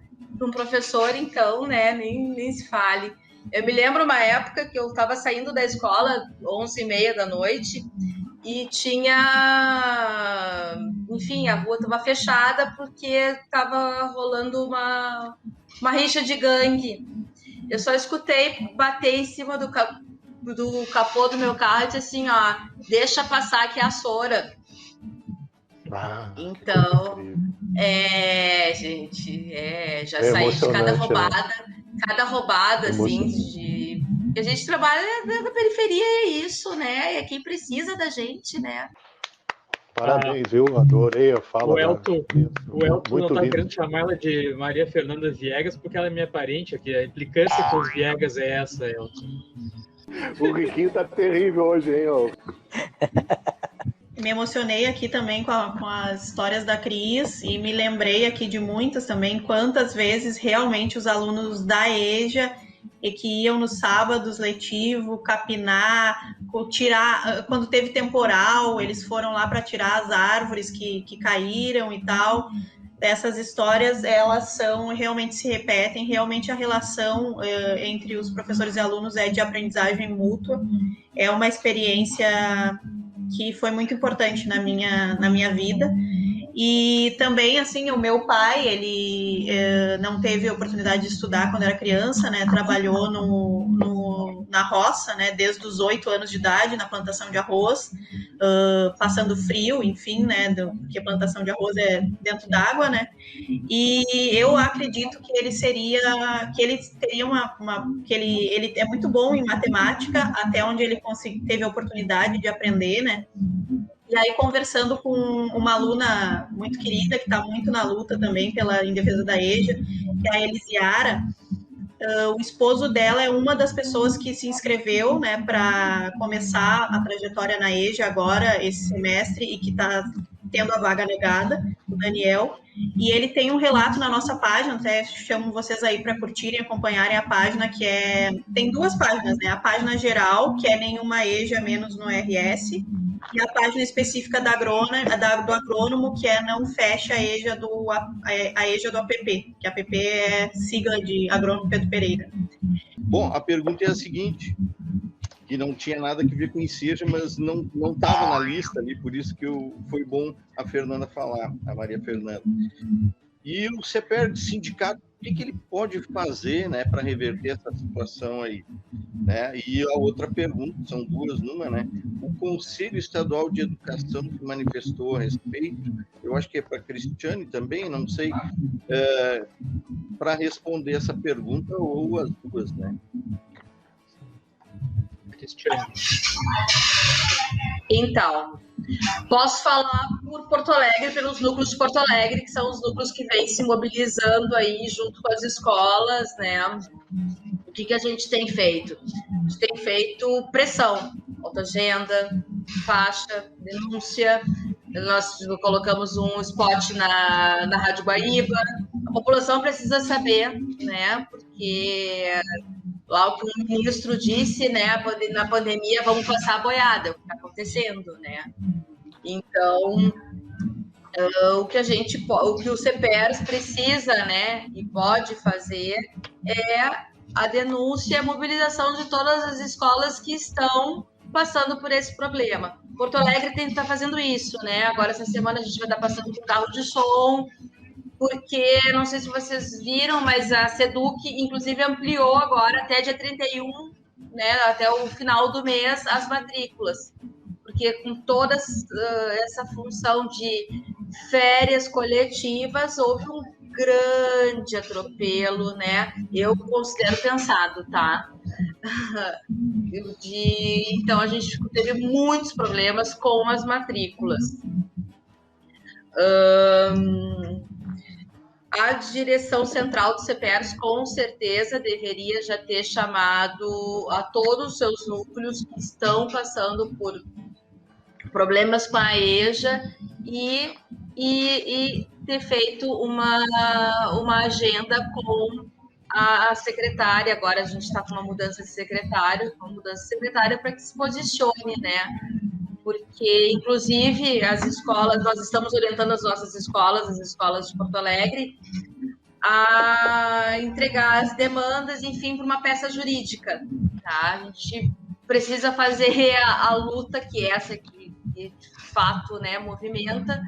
né, nem se fale. Eu me lembro uma época que eu estava saindo da escola, 11h30 da noite, e tinha... Enfim, a rua estava fechada porque estava rolando uma rixa de gangue. Eu só escutei bater em cima do capô do meu carro e disse assim, ó, deixa passar que é a Sora. Então, gente, já saí de cada roubada, assim, que a gente trabalha na periferia, é isso, né? É quem precisa da gente, né? Parabéns, eu adorei a fala. O Elton não tá lindo. querendo chamar ela de Maria Fernanda Viegas porque ela é minha parente aqui. A implicância com os Viegas é essa, Elton. O Riquinho tá terrível hoje, hein, ó. Me emocionei aqui também com as histórias da Cris e me lembrei aqui de muitas também, quantas vezes realmente os alunos da EJA e que iam nos sábados letivo, capinar, tirar, quando teve temporal, eles foram lá para tirar as árvores que caíram e tal. Essas histórias, elas realmente se repetem, realmente a relação entre os professores e alunos é de aprendizagem mútua, é uma experiência que foi muito importante na minha vida. E também, assim, o meu pai, ele não teve a oportunidade de estudar quando era criança, né? Trabalhou na roça, né? Desde os 8 anos de idade, na plantação de arroz, passando frio, enfim, né? Porque a plantação de arroz é dentro d'água, né? E eu acredito que ele é muito bom em matemática, até onde ele teve a oportunidade de aprender, né? E aí, conversando com uma aluna muito querida, que está muito na luta também em defesa da EJA, que é a Elisiara, o esposo dela é uma das pessoas que se inscreveu, né, para começar a trajetória na EJA agora, esse semestre, e que está tendo a vaga negada, o Daniel. E ele tem um relato na nossa página, até chamo vocês aí para curtirem, acompanharem a página, tem 2 páginas, né? A página geral, que é nenhuma EJA menos no RS, e a página específica do agrônomo, que é não fecha a EJA do APP, que a APP é sigla de Agrônomo Pedro Pereira. Bom, a pergunta é a seguinte, que não tinha nada a ver com ensejo, mas não estava na lista ali, por isso que foi bom a Fernanda falar, a Maria Fernanda. E o CEPERG, sindicato, o que ele pode fazer, né, para reverter essa situação aí? Né? E a outra pergunta, são 2 numa, né? O Conselho Estadual de Educação que manifestou a respeito, eu acho que é para a Cristiane também, não sei, para responder essa pergunta ou as 2, né? Cristiane. Então, posso falar por Porto Alegre, pelos núcleos de Porto Alegre, que são os núcleos que vêm se mobilizando aí junto com as escolas, né? O que a gente tem feito? A gente tem feito pressão, autoagenda, faixa, denúncia. Nós colocamos um spot na Rádio Guaíba. A população precisa saber, né? Porque lá o que o ministro disse, né? Na pandemia vamos passar a boiada, é o que está acontecendo, né? Então, o que o CEPERS precisa, né? E pode fazer é a denúncia e a mobilização de todas as escolas que estão passando por esse problema. Porto Alegre está fazendo isso, né? Agora, essa semana, a gente vai estar passando com carro de som, porque, não sei se vocês viram, mas a SEDUC, inclusive, ampliou agora até dia 31, né? Até o final do mês, as matrículas. Porque com toda essa função de férias coletivas, houve um grande atropelo, né? Eu considero pensado, tá? Então, a gente teve muitos problemas com as matrículas. A direção central do CEPERS, com certeza, deveria já ter chamado a todos os seus núcleos que estão passando por problemas com a EJA e ter feito uma agenda com a secretária. Agora a gente está com uma mudança de secretário, para que se posicione, né? Porque, inclusive, as escolas, nós estamos orientando as nossas escolas, as escolas de Porto Alegre, a entregar as demandas, enfim, para uma peça jurídica. Tá? A gente precisa fazer a luta, que é essa que de fato, né, movimenta,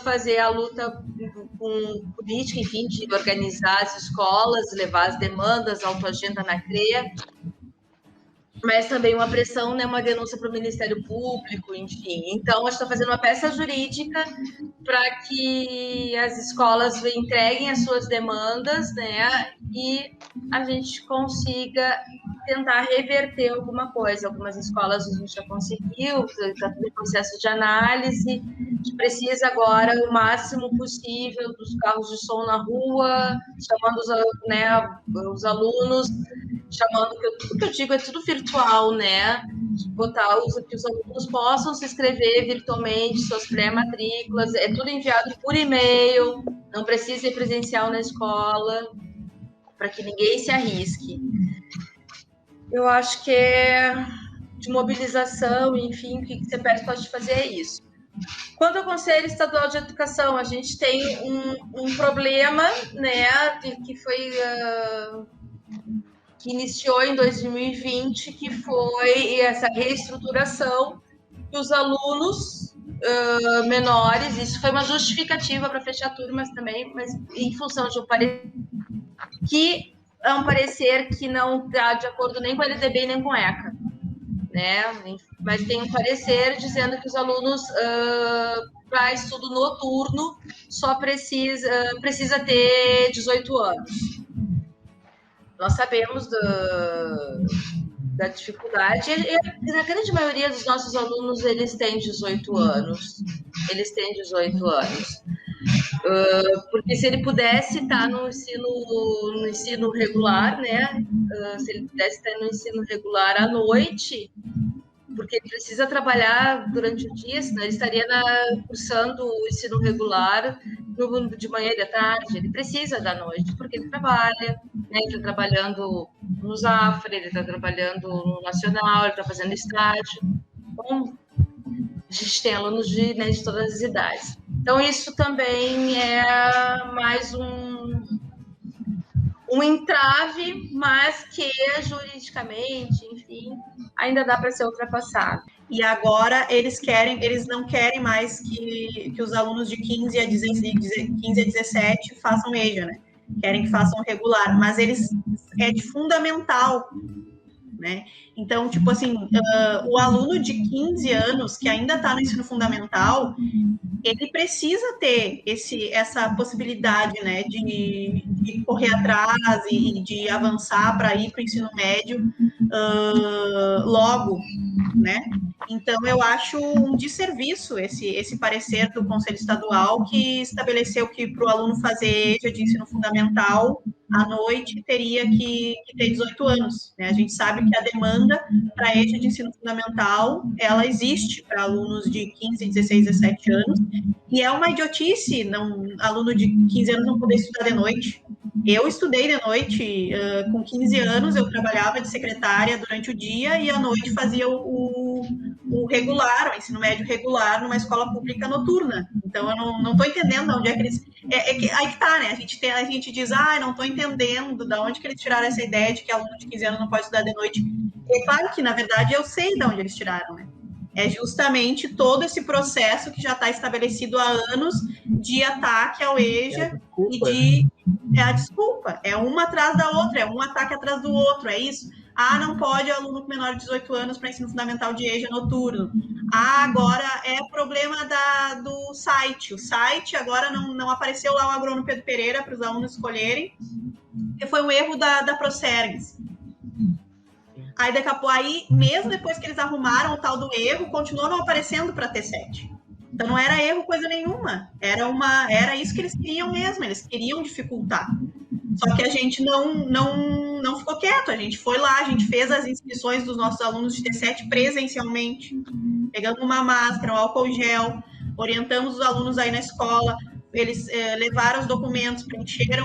fazer a luta com política, enfim, de organizar as escolas, levar as demandas, autoagenda na CREA, mas também uma pressão, né, uma denúncia para o Ministério Público, enfim. Então, a gente está fazendo uma peça jurídica para que as escolas entreguem as suas demandas, né, e a gente consiga tentar reverter alguma coisa. Algumas escolas a gente já conseguiu, está tudo em processo de análise. A gente precisa agora, o máximo possível, dos carros de som na rua, chamando os alunos, chamando, tudo que eu digo é tudo virtual, né? Botar que os alunos possam se inscrever virtualmente, suas pré-matrículas, é tudo enviado por e-mail, não precisa ir presencial na escola, para que ninguém se arrisque. Eu acho que de mobilização, enfim, o que o CEPERS pode fazer é isso. Quanto ao Conselho Estadual de Educação, a gente tem um problema, né, que iniciou em 2020, que foi essa reestruturação dos alunos menores. Isso foi uma justificativa para fechar turmas também, mas em função de um parecer que é um parecer que não está de acordo nem com a LDB nem com a ECA, né? Mas tem um parecer dizendo que os alunos para estudo noturno só precisa ter 18 anos. Nós sabemos da dificuldade, e na grande maioria dos nossos alunos, eles têm 18 anos. Porque se ele pudesse estar no ensino regular, né? Se ele pudesse estar no ensino regular à noite, porque ele precisa trabalhar durante o dia, senão ele estaria cursando o ensino regular de manhã e de tarde. Ele precisa da noite, porque ele trabalha, né? Ele está trabalhando no Zafra, ele está trabalhando no Nacional, ele está fazendo estágio. Então, a gente tem alunos de todas as idades. Então, isso também é mais um entrave, mas que juridicamente, enfim, ainda dá para ser ultrapassado. E agora eles não querem mais que os alunos de 15 a 17 façam EJA, né? Querem que façam regular, mas é de fundamental, né? Então, tipo assim, o aluno de 15 anos que ainda está no ensino fundamental, ele precisa ter essa possibilidade, né, de correr atrás e de avançar para ir para o ensino médio logo, né? Então, eu acho um desserviço esse parecer do Conselho Estadual, que estabeleceu que para o aluno fazer EJA de ensino fundamental, à noite, teria que ter 18 anos, né? A gente sabe que a demanda para EJA de ensino fundamental, ela existe para alunos de 15, 16, 17 anos, e é uma idiotice aluno de 15 anos não poder estudar de noite. Eu estudei de noite, com 15 anos, eu trabalhava de secretária durante o dia e à noite fazia o regular, o ensino médio regular, numa escola pública noturna. Então, eu não estou entendendo onde é que eles... aí que tá, né? A gente diz, não estou entendendo de onde que eles tiraram essa ideia de que aluno de 15 anos não pode estudar de noite. É claro que, na verdade, eu sei de onde eles tiraram, né? É justamente todo esse processo que já está estabelecido há anos de ataque ao EJA É a desculpa. É uma atrás da outra, é um ataque atrás do outro, é isso. Não pode aluno menor de 18 anos para ensino fundamental de EJA noturno. Agora é problema do site. O site agora não apareceu lá o agrônomo Pedro Pereira para os alunos escolherem, que foi um erro da Procergs. Aí, mesmo depois que eles arrumaram o tal do erro, continuou não aparecendo para T7. Então não era erro coisa nenhuma, era isso que eles queriam mesmo, eles queriam dificultar. Só que a gente não ficou quieto, a gente foi lá, a gente fez as inscrições dos nossos alunos de T7 presencialmente, pegando uma máscara, um álcool gel, orientamos os alunos aí na escola, eles levaram os documentos, preencheram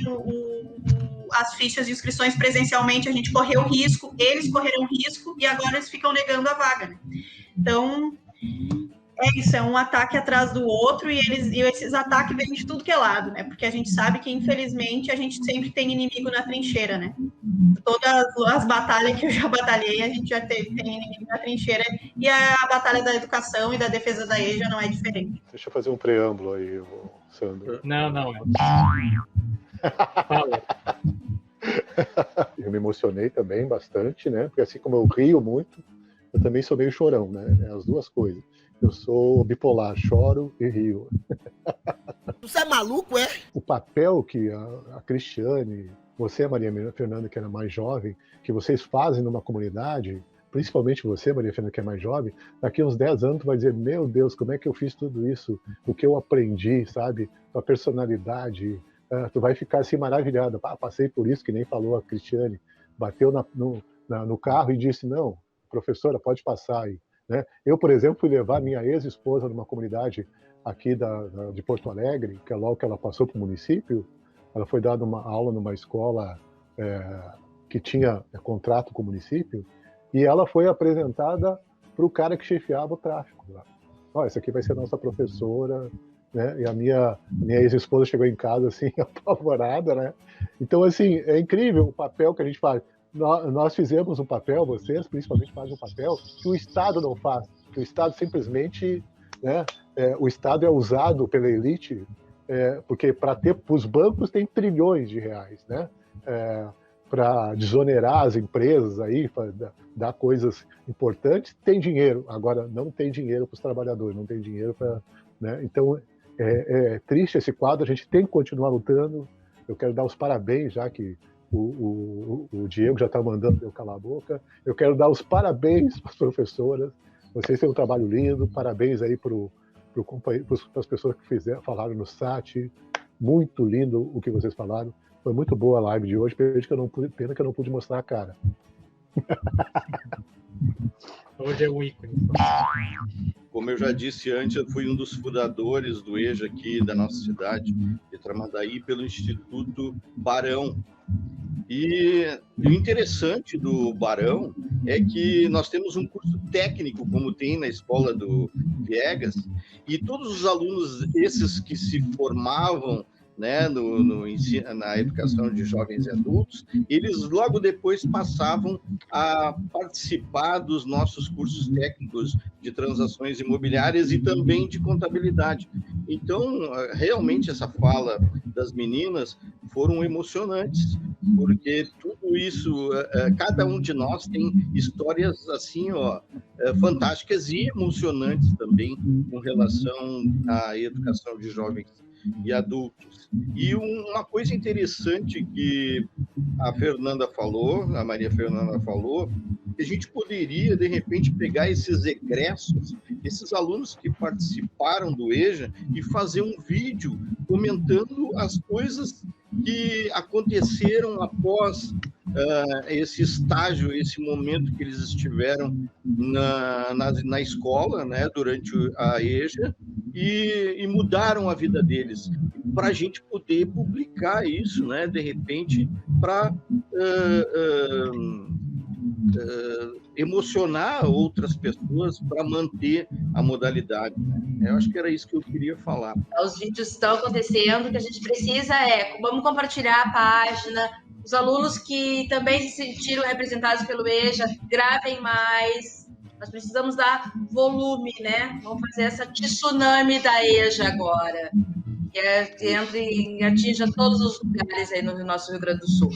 as fichas de inscrições presencialmente, a gente correu risco, eles correram risco e agora eles ficam negando a vaga, né? Então, é isso, é um ataque atrás do outro e esses ataques vêm de tudo que é lado, né? Porque a gente sabe que, infelizmente, a gente sempre tem inimigo na trincheira, né? Todas as batalhas que eu já batalhei, a gente já tem inimigo na trincheira e a batalha da educação e da defesa da EJA não é diferente. Deixa eu fazer um preâmbulo aí, Sandro. Não. Fala. Eu me emocionei também bastante, né? Porque assim como eu rio muito, eu também sou meio chorão, né? As duas coisas. Eu sou bipolar, choro e rio. Você é maluco, é? O papel que a Cristiane, você, Maria Fernanda, que era mais jovem, que vocês fazem numa comunidade, principalmente você, Maria Fernanda, que é mais jovem, daqui a uns 10 anos tu vai dizer, meu Deus, como é que eu fiz tudo isso? O que eu aprendi, sabe? A personalidade, tu vai ficar assim maravilhada. Passei por isso, que nem falou a Cristiane, bateu no carro e disse, não, professora, pode passar aí. Né? Eu, por exemplo, fui levar minha ex-esposa numa comunidade aqui de Porto Alegre, que logo que ela passou para o município, ela foi dada uma aula numa escola que tinha contrato com o município, e ela foi apresentada para o cara que chefiava o tráfico. Essa aqui vai ser a nossa professora, né? E a minha ex-esposa chegou em casa assim, apavorada, né? Então, assim, é incrível o papel que a gente faz. Nós fizemos um papel, vocês principalmente fazem um papel que o Estado não faz, que o Estado simplesmente, né, o Estado é usado pela elite, porque para os bancos tem trilhões de reais, né, para desonerar as empresas aí, para dar coisas importantes, tem dinheiro, agora não tem dinheiro para os trabalhadores, não tem dinheiro para, né, então é triste esse quadro, a gente tem que continuar lutando. Eu quero dar os parabéns, já que o Diego já está mandando eu calar a boca. Eu quero dar os parabéns para as professoras. Vocês têm um trabalho lindo. Parabéns aí para as pessoas que falaram no SAT. Muito lindo o que vocês falaram. Foi muito boa a live de hoje. Pena que eu não pude mostrar a cara. Hoje é um ícone. Como eu já disse antes, eu fui um dos fundadores do EJA aqui da nossa cidade, de Tramandaí, pelo Instituto Barão. E o interessante do Barão é que nós temos um curso técnico, como tem na escola do Viegas, e todos os alunos, esses que se formavam, né, na educação de jovens e adultos, eles logo depois passavam a participar dos nossos cursos técnicos de transações imobiliárias e também de contabilidade. Então, realmente, essa fala das meninas foram emocionantes, porque tudo isso, cada um de nós tem histórias assim, fantásticas e emocionantes também com relação à educação de jovens e adultos. E uma coisa interessante que a Fernanda falou, a Maria Fernanda falou, que a gente poderia, de repente, pegar esses egressos, esses alunos que participaram do EJA e fazer um vídeo comentando as coisas que aconteceram após esse estágio, esse momento que eles estiveram na escola, né, durante a EJA, e mudaram a vida deles, para a gente poder publicar isso, né, de repente, para emocionar outras pessoas, para manter a modalidade. Eu acho que era isso que eu queria falar. Os vídeos estão acontecendo, o que a gente precisa vamos compartilhar a página, os alunos que também se sentiram representados pelo EJA, gravem mais. Nós precisamos dar volume, né? Vamos fazer essa tsunami da EJA agora, que entre e atinja todos os lugares aí no nosso Rio Grande do Sul.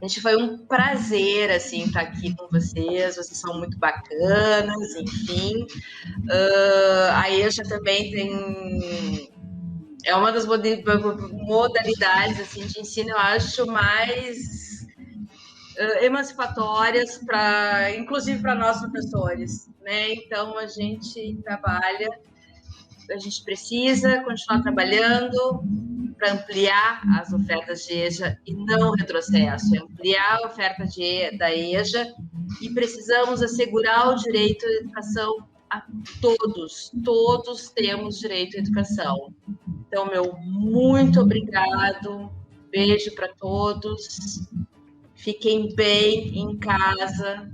Gente, foi um prazer, assim, estar aqui com vocês são muito bacanas, enfim. A EJA também é uma das modalidades, assim, de ensino, eu acho, mais emancipatórias, inclusive para nós professores, né? Então, a gente trabalha a gente precisa continuar trabalhando para ampliar as ofertas de EJA e não retrocesso, ampliar a oferta da EJA, e precisamos assegurar o direito à educação a todos. Todos temos direito à educação. Então, meu muito obrigado, beijo para todos, fiquem bem em casa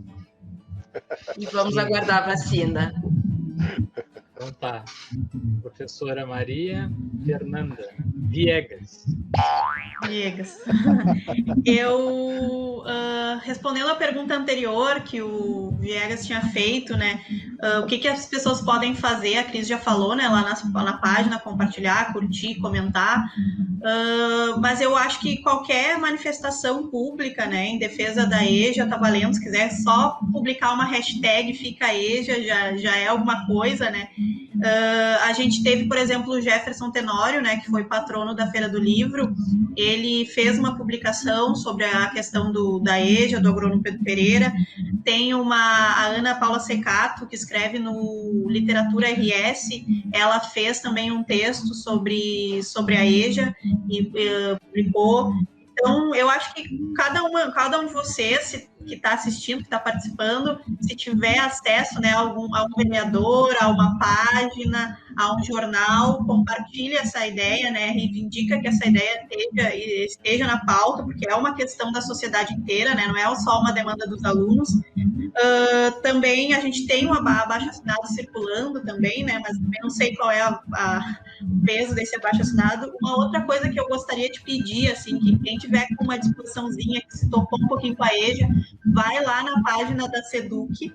e vamos aguardar a vacina. Então tá. Professora Maria Fernanda Viegas. Eu, respondendo a pergunta anterior que o Viegas tinha feito, né, o que as pessoas podem fazer, a Cris já falou, né, lá na página, compartilhar, curtir, comentar, mas eu acho que qualquer manifestação pública, né, em defesa da EJA tá valendo. Se quiser só publicar uma hashtag Fica EJA, já é alguma coisa, né. A gente teve, por exemplo, o Jefferson Tenório, né, que foi patrono da Feira do Livro. Ele fez uma publicação sobre a questão da EJA, do agrônomo Pedro Pereira. Tem a Ana Paula Secato, que escreve no Literatura RS. Ela fez também um texto sobre a EJA e publicou. Então, eu acho que cada um de vocês que está assistindo, que está participando, se tiver acesso, né, a um vereador, a uma página, a um jornal, compartilhe essa ideia, né, reivindica que essa ideia esteja na pauta, porque é uma questão da sociedade inteira, né, não é só uma demanda dos alunos. Também a gente tem um abaixo-assinado circulando também, né, mas também não sei qual é o peso desse abaixo-assinado. Uma outra coisa que eu gostaria de pedir, assim, que quem tiver com uma disposiçãozinha, que se topou um pouquinho com a EJA, vai lá na página da SEDUC,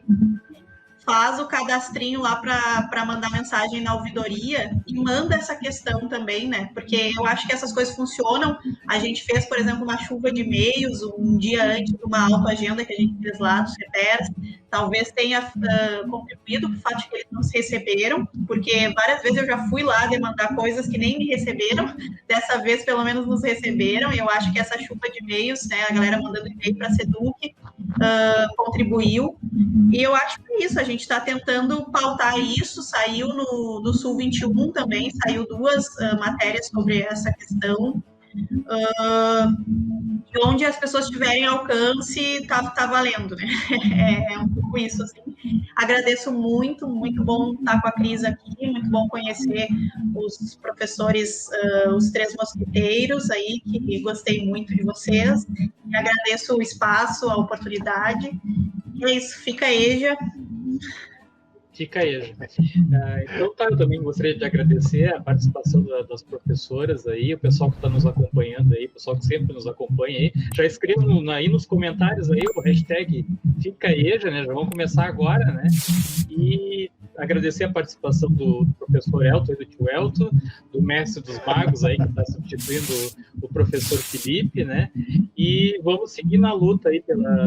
faz o cadastrinho lá para mandar mensagem na ouvidoria e manda essa questão também, né? Porque eu acho que essas coisas funcionam. A gente fez, por exemplo, uma chuva de e-mails um dia antes de uma autoagenda que a gente fez lá dos CETERs. Talvez tenha contribuído para o fato de que eles não se receberam, porque várias vezes eu já fui lá demandar coisas que nem me receberam. Dessa vez, pelo menos, nos receberam. E eu acho que essa chuva de e-mails, né, a galera mandando e-mail para a SEDUC, contribuiu. E eu acho que é isso, a gente está tentando pautar isso. Saiu no Sul 21 também, saiu 2 matérias sobre essa questão. Onde as pessoas tiverem alcance, tá valendo, né? É um pouco isso, assim. Agradeço muito bom estar com a Cris aqui, muito bom conhecer os professores, os 3 mosquiteiros aí, que gostei muito de vocês. E agradeço o espaço, a oportunidade. E é isso, fica EJA. Fica EJA. Então tá, eu também gostaria de agradecer a participação das professoras aí, o pessoal que está nos acompanhando aí, o pessoal que sempre nos acompanha aí. Já escrevam aí nos comentários aí o hashtag Fica EJA, né? Já vamos começar agora, né? E agradecer a participação do professor Elton e do tio Elton, do mestre dos magos aí, que está substituindo o professor Felipe, né? E vamos seguir na luta aí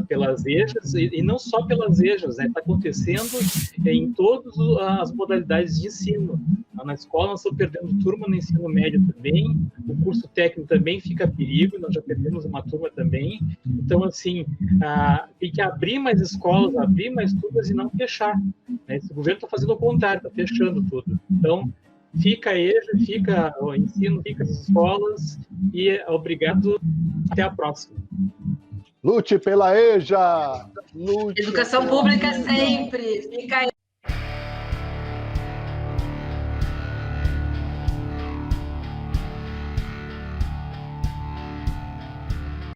pelas EJAs, e não só pelas EJAs, né? Está acontecendo em todas as modalidades de ensino. Na escola nós estamos perdendo turma no ensino médio também, o curso técnico também fica a perigo, nós já perdemos uma turma também. Então, assim, tem que abrir mais escolas, abrir mais turmas e não fechar, né? Esse governo está fazendo o contrário, está fechando tudo. Então, fica a EJA, fica o ensino, fica as escolas, e obrigado, até a próxima. Lute pela EJA! Lute Educação pública sempre, fica